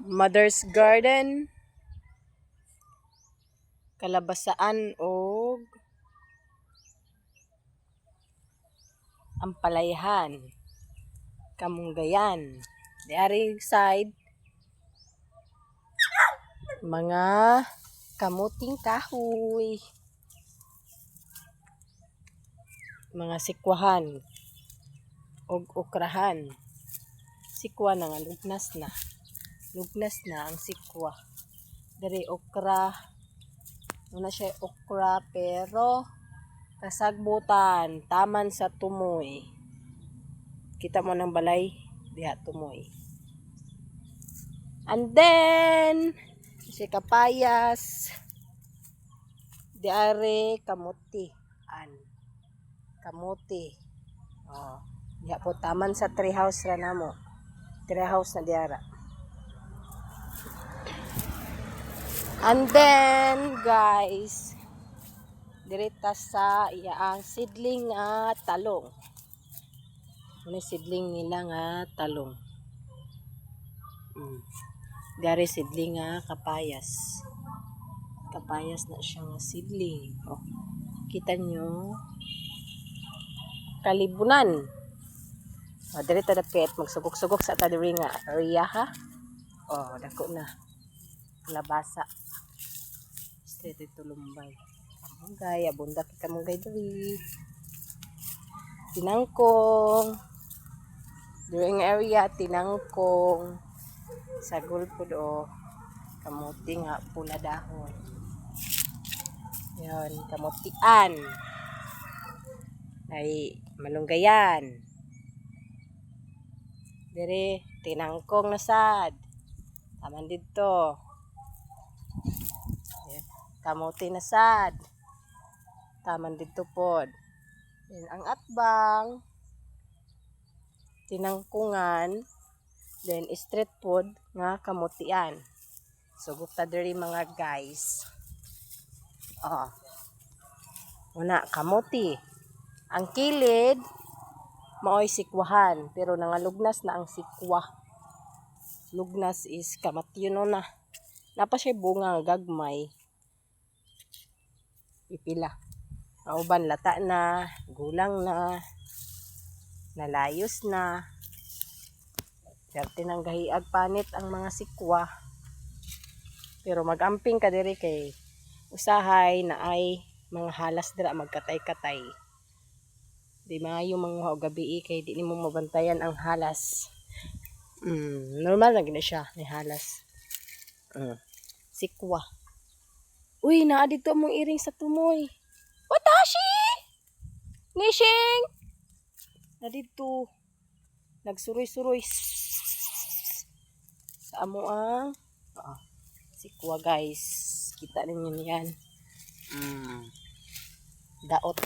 Mother's Garden, kalabasaan o ampalayahan, kamunggayan. Diaring side, mga kamuting kahoy, mga sikwahan o okrahan. Sikwa na nga, lugnas na. Lugnas na ang sikwa. Dari okra. Una siya okra pero kasagbutan. Taman sa tumoy. Kita mo ng balay. Diha tumoy. And then si kapayas. Diare kamuti. Kamuti. Oh. Diha po taman sa treehouse ra namo. Treehouse na diara. And then, guys, direta sa iyaang sidling nga talong. Ano sidling nila nga talong. Dari sidling nga kapayas. Kapayas na siya nga sidling. Oh, kita nyo. Kalibunan. Oh, direta dapit. Magsugok-sugok sa tadiri nga area ha. Oh, dako na. Labasa. Straight ito lumbay. Kamunggay, abunda kita kamunggay diri. Tinangkong. During area, tinangkong. Sagol po do. Kamuti nga, pula dahon. Yan, kamutian. Ay, malunggayan. Diri, tinangkong nasad. Taman dito. Kamuti na sad. Taman dito pod. Then, ang atbang, tinangkungan, then street food nga kamutian. Sugok ta diri mga guys. Oh. Una, kamuti. Ang kilid, maoy sikwahan. Pero nangalugnas na ang sikwa. Lugnas is kamatyon na. Napa siya bunga gagmay. Ipila. Auban lata na, gulang na, nalayos na. Derte nang gahiag panit ang mga sikwa. Pero magamping ka diri kay usahay na ay mga halas dira magkatay-katay. Di maayo mga gabi kay di nimo mabantayan ang halas. Normal na gina siya ni halas. Sikwa. Uy, naa dito mong iring sa tumoy. Watashi! Nishing! Na dito. Nagsuroy-suroy. Sa amo ang sikwa guys. Kita ninyo yan. Daot.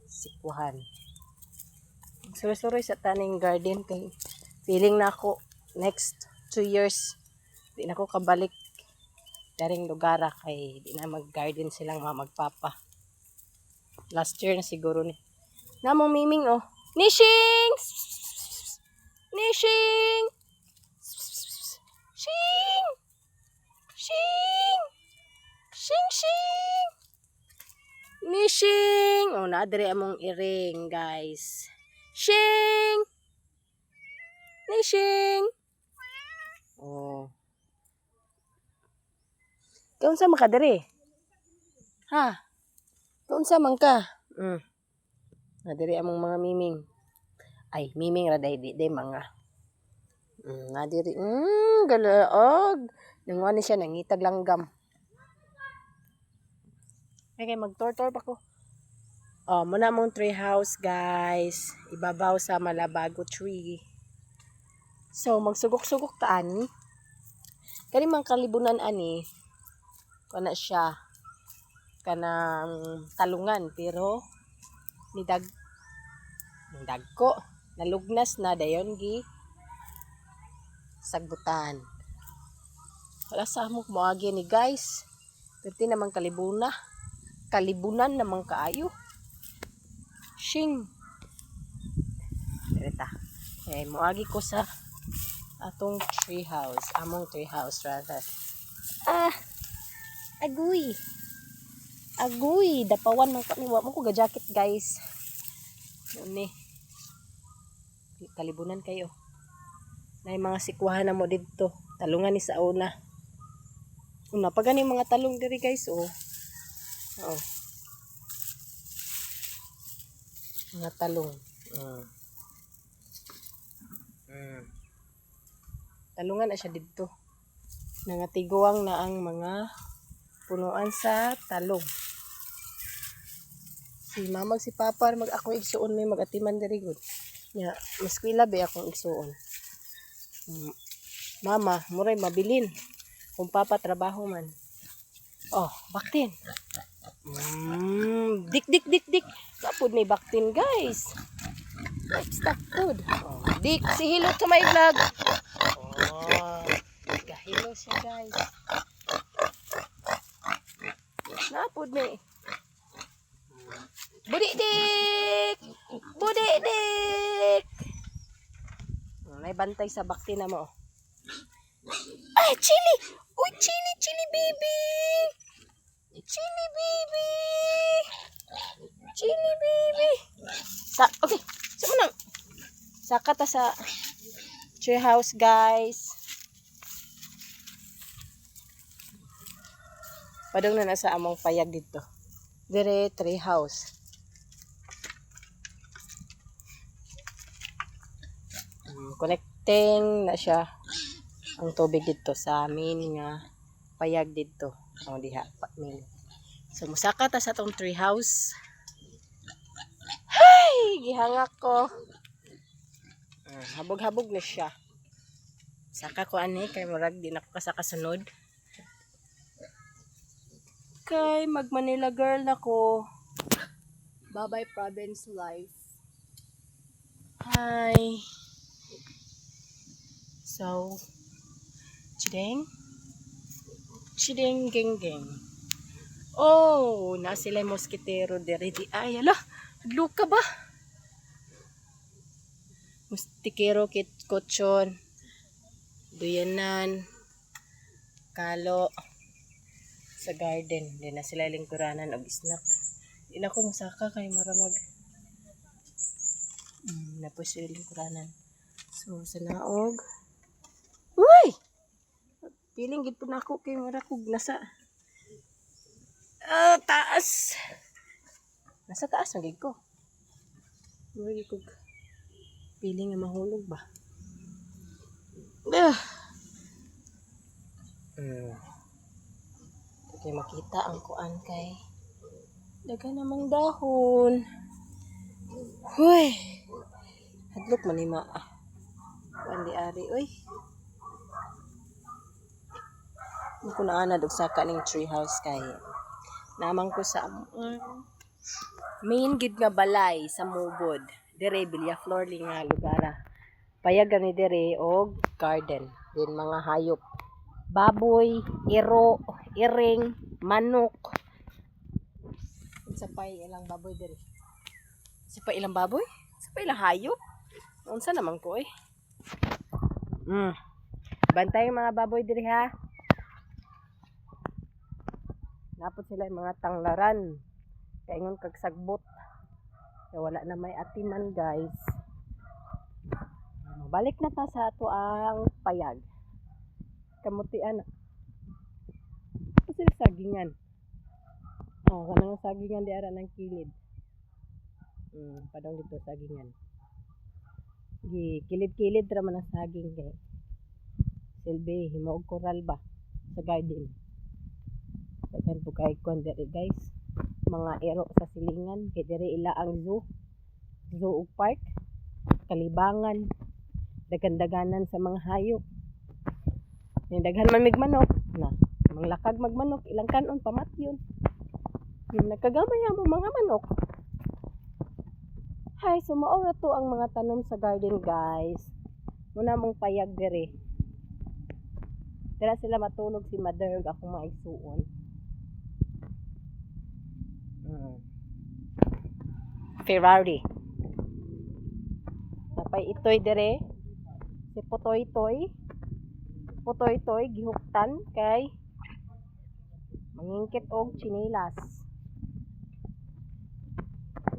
Sikwahan. Suroy-suroy sa taning garden kay feeling na ako next 2 years di na ako kabalik daring lugara kay di na mag-garden silang magpapa. Last year na siguro ni. Namong miming oh. Nishing! Nishing! Shing! Shing! Shing shing! Nishing! Oh, naadre among iring, guys. Shing! Nishing! Oh. Kaun sa makadere? Ha? Kaun sa man ka? Nadiri among mga miming. Ay, miming ra day di mga. Nadiri. Galaog. Nangwani siya nangitag langgam. Okay, mag-tour pa ko. Oh, muna mong tree house, guys. Ibabaw sa Malabago tree. So, magsugok-sugok ta ani. Kani mang kalibunan ani. Kana siya. Kanang talungan pero nidagko. Nalugnas na dayon gi sagbutan. Wala sa amok moagi ni guys. Perti namang kalibunan namang kaayo. Shing. Direta. Okay, muagi ko sa atong tree house. Among tree house rather. Ah, agoy. Agoy, dapawan man kami. Wa mo ko ga jacket, guys. Ni kalibunan kayo. Na mga sikwahan na mo dito. Talungan ni sa una. Una pa gani mga talong diri, guys, oh. Oh. Mga talong. Talungan na siya dito. Nangatiguang na ang mga punuan sa talong. Si mama si papa mag ako igsuon may magatiman diri gud. Nya, mas kwila ba akong igsuon. Mama, muray mabilin. Kung papa trabaho man. Oh, baktin. Dik dik dik dik. Kapod ni baktin, guys. Livestock food. Oh, dik, si hello to my vlog. Oh, gahilo siya, guys. Napod ni. Budik! Budik! May bantay sa bakti na mo. Ay, chili! Uy, chili, chili baby! Chili baby! Chili baby! Okay, saan mo nang? Saka ta sa tree house, guys. Padong na nasa among payag dito. Dire tree house. Connecting na siya ang tubig dito sa amin nga payag dito. O diha pa min. So musaka ta sa tong tree house. Hay, gihangak ko. Habog-habog na siya. Saka ko ani kay murag di na ko kasakasunod. Kay mag Manila girl na ko. Bye-bye province life. Hi. So, chideng geng geng. Oh, na sila moskitero diri di ay ala. Luka ba? Mustikero kit kochon. Duyanan. Kalo sa garden. Di na sila lingkuranan og snack. Di na ko musaka kay maramag. Napos sila lingkuranan. So, sa naog. Uy! Piling gid po na ako kay marakog nasa taas. Nasa taas magig ko. Magig ko. Piling nga mahulog ba? Okay, makita ang kuan kay daga namang dahon. Huy. Hadlok man ni ma. Kuan di ari oy. Ako na ana dog saka ning tree house kay namang ko sa main gid nga balay sa Mubod. Dire Villaflor nga lugar. Payag ni dire og garden din mga hayop. Baboy, iro, iring, manok. Sa pay ilang baboy dire. Sa pay ilang baboy? Sa pay ilang hayop? Unsa naman ko eh? Bantay mga baboy dire ha. Napot sila yung mga tanglaran. Kaingon kag sagbot. Kaya wala na may atiman, guys. Balik na ta sa ato ang payag. Kamutian. Ito sila sagingan. Kanang sagingan di ara ng kilid. Padong dito sagingan. Kilid-kilid raman ang saging kay. Silbi, himaog koral ba sa garden. Dagan po kay kon diri, guys. Mga ero sa silingan kay diri ila ang zoo ug park, kalibangan, dagan-daganan sa mga hayop. Daghan man mig manok na manglakag magmanok ilang kanon pamatyon. Nagkagamay ang mga manok. Hi, so mao na to ang mga tanom sa garden, guys. Muna mong payag diri. Dira sila matulog si mother ug akong mga igsuon. Ferrari. Napay itoy dire. Si Putoy Toy. Putoy Toy gihuktan kay mangingkit og chinilas.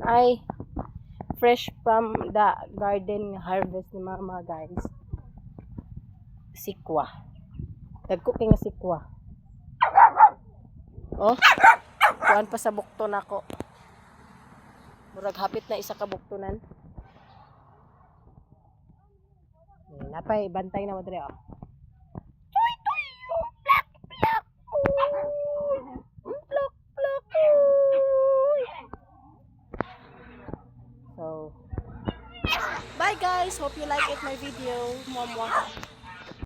Ay fresh from the garden harvest ni mama guys. Sikwa. Dagko kay nga sikwa. Oh. Kuan pa sa bukto nako. Murag hapit na isa ka buktunan. Napay bantay na mo dire oh. Toy toy, plak plak. Plak plak. So bye guys, hope you like it my video. Mwah mwah.